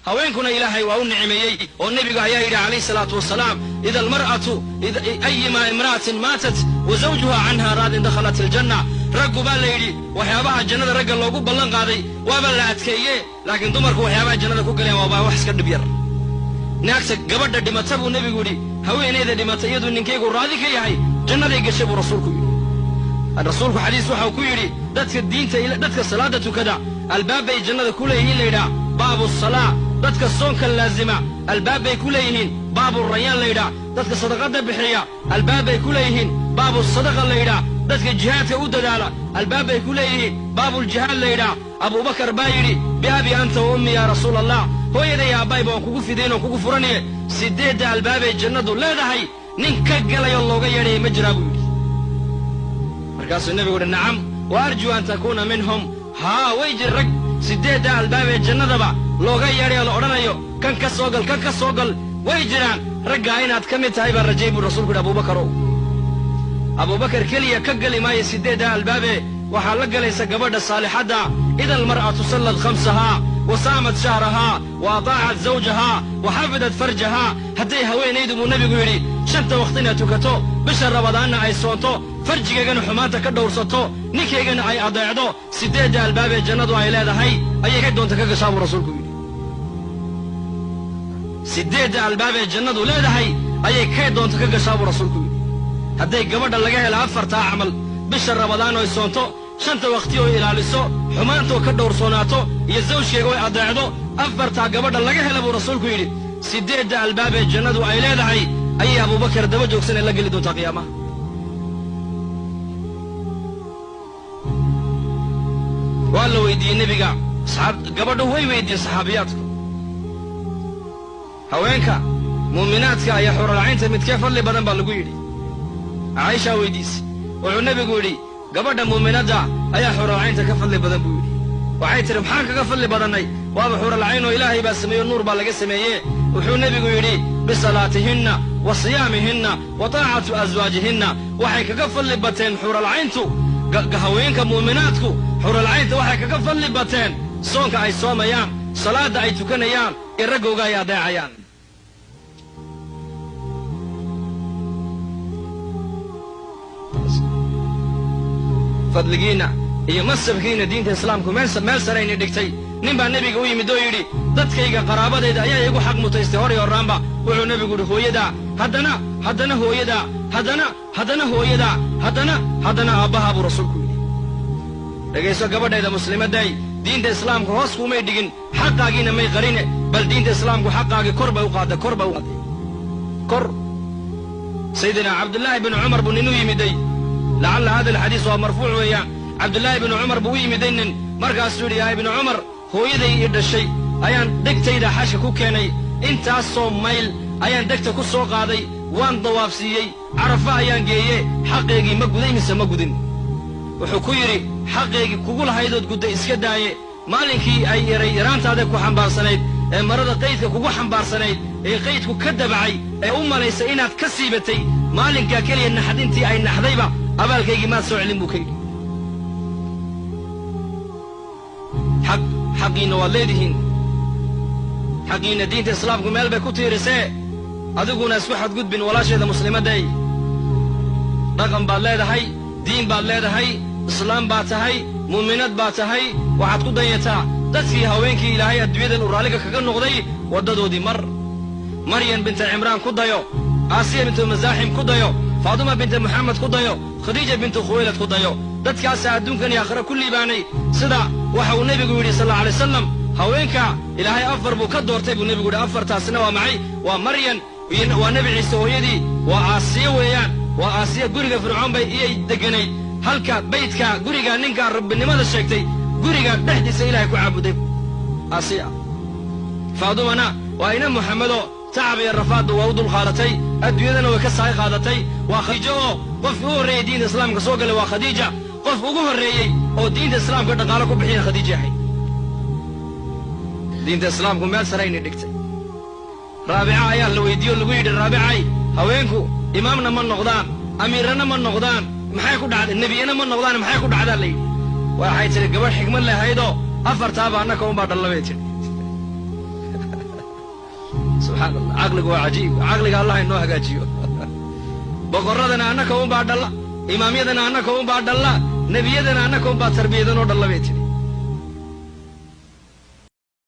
haweenkuna ilaahay waa u nicmeeyey oo nabiga ayaa yidhi calayhi salaatu wasalaam ida almar'atu ayma imra'atin maatat wa zawjuha canha raadin dakhalat aljanna raggu baa la yidhi waxyaabaha jannada ragga loogu ballan qaaday waaba la adkeeye laakiin dumarku waxyaabaha jannada ku galeen waa wax iska dhib yar naagta gabadha dhimata buu nebigu yidhi haweeneyda dhimata iyadu ninkaygu raadi ka yahay jannaday gashay buu rasuulku yidhi rasuulku xadiis waxau ku yidhi dadka salaada tukada albaabbay jannada ku leeyihiin la yidhaa baabu salaa dadka soonka laazima albaabbay ku leeyihiin baabu rayaan la yidhaa dadka sadaqada bixiya albaabbay ku leeyihiin baabu sadaqa la yidhaa dadka jihaadka u dadaala albaabbay ku leeyihiin baabuljihaad la yidhaa abubakar baa yidhi biabi anta wa ummi yaa rasuul allah hooyaday aabbayba waan kugu fidayn oo kugu furanaye 8 albaabay jannadu leedahay nin ka galayo looga yeedhaya ma jiraa buu yidhi markaasuu nebigu yidhi nacam wa arjuu an takuuna minhum haa way jir rag 8 albaabee jannadaba looga yeedhayo la odhanayo kan ka soo gal way jiraan raggaa inaad ka mid tahay baan rajay buu rasuulku yidhi abubakarow abubakar keliya ka geli maayo 8 albaabee waxaa la galaysa gabadha saalixadda ida almar'atu sallad khamsahaa wa saamat shahrahaa wa ataacat zawjahaa wa xafidat farjahaa hadday haweenaydu buu nebigu yidhi 5 waqti inaad tukato bisha rabadaanna ay soonto farjigaygana xumaanta ka dhowrsato ninkaygana ay adeecdo 8 albaabee jannadu ay leedahay ayay ka doonta ka gashaa buu rasuulku yidhi 8 albaabee jannadu leedahay ayay kay doonta ka gashaa buu rasuulku yidhi hadday gabadha laga hela 4 camal bisha rabadaan oo ay soonto 5 waqti oo ilaaliso xumaantoo ka dhowrsoonaato iyo zawjkeega way adeecdo 4 gabadha laga hela buu rasuulku yidhi 8 albaabee jannadu ay leedahay ayay abubakar daba joogsanee la geli doontaa qiyaamaha waa la weydiiyey nebiga gabadhu way weydiiyeen saxaabiyaadku haweenka muuminaadka ayaa xuralcaynta midkee fadli badan baa lagu yidhi caaishaa weydiisay wuxuu nebigu yidhi gabadha muuminadda ayaa xuralcaynta ka fadli badan buu yidhi waxay tidhi maxaan kaga fadli badannay waaba xuralcayn oo ilaahay baa sameeyo nuur baa laga sameeye wuxuu nebigu yidhi bisalaatihinna wa siyaamihinna wa taacatu aswaajihinna waxay kaga fadli bateen xuralcayntu haweenka muuminaadku xuralcaynta waxay kaga fadli bateen soonka ay soomayaan salaadda ay tukanayaan ee raggooga ay adeecayaan fadligiinna iyo masabkiinna diinta islaamku meel sarayni dhigtay nin baa nebiga u yimid oo yidhi dadkayga qaraabadayda ayaa igu xaq mutaystay hor iyo horraanba wuxuu nebigu yidhi hooyadaa haddana hooyadaa haddana hooyadaa haddana aabbahaa buu rasuulku yidhi dhegayso gabadhayda muslimadday diinta islaamku hoos kuumay dhigin xaqaagiina may qarine bal diinta islaamku xaqaagii kor bay u qaaday kor sayidina cabdullaahi bin cumar buu nin u yimiday lacalla hada alxadiis waa marfuuc weeyaan cabdullaahi binu cumar buu u yimiday nin markaasuu yidhi yaa ibnu cumar hooyaday ii dhashay ayaan degtayda xasha ku keenay intaasoo mayl ayaan degta ku soo qaaday waan dawaafsiiyey carafa ayaan geeye xaqaygii ma guday mise ma gudin wuxuu ku yidhi xaqaygii kugu lahaydood gudday iska daaye maalinkii ay yaraantaada ku xambaarsanayd ee marada qaydka kugu xambaarsanayd ee qaydku ka dabacay ee u malaysay inaad ka siibatay maalinkaa keliya naxdintii ay naxdayba abaalkaygii maad soo celin buu ka yidhi xaqiinna waad leedihiin xaqiinna diinta islaamku meel bay ku tiirisee adiguna isku xadgudbin walaasheeda muslimadday dhaqan baad leedahay diin baad leedahay islaam baad tahay muuminad baad tahay waxaad ku dayataa dadkii haweenkii ilaahay adduunyadan uu raalliga kaga noqday waddadoodii maryan binta cimraan ku dayo aasiya bintu masaaxim ku dayo faaduma binta muxamed ku dayo khadiija bintu khuwaylad ku dayo dadkaasaa adduunkan iyo aakhira ku liibaanay sida waxa uu nebigu yidhi sal alla alay wasalam haweenka ilaahay 4 buu ka doortay buu nebigu yidhi 4taasina waa maxay waa maryan waa nebi ciise hooyadii waa aasiya weeyaan waa aasiya guriga fircoon bay iyay degganayd halka baydka guriga ninkaa rabbinimada sheegtay guriga dhexdiisa ilaahay ku caabuday aasiya faadumana waa ina muxamedo tacab iyo rafaadda waa u dulqaadatay adduunyadana way ka saay qaadatay waa khadiijo oo qofkii u horreeyey diinta islaamka soo galay waa khadiija qof ugu horreeyey oo diinta islaamka dhaqaalo ku bixiyan khadiija ahayd diinta islaamku meel sarayni dhigtay raabica ayaa la weydiiye oo lagu yidhi raabicay haweenku imaamna ma noqdaan amiirana ma noqdaan maxay ku dhacday nebiyana ma noqdaan maxay ku dhacdaa la yidhi waxay tidhi gabadh xigmad lahaydoo 4taaba annaka unbaa dhallabay tidhi subxaan allah caqligu waa cajiib caqliga allah inoo hagaajiyo boqorradana annaka unbaa dhalla imaamyadana annaka unbaa dhalla nebiyadana annaka unbaa tarbiyadanoo dhalla bay tidhi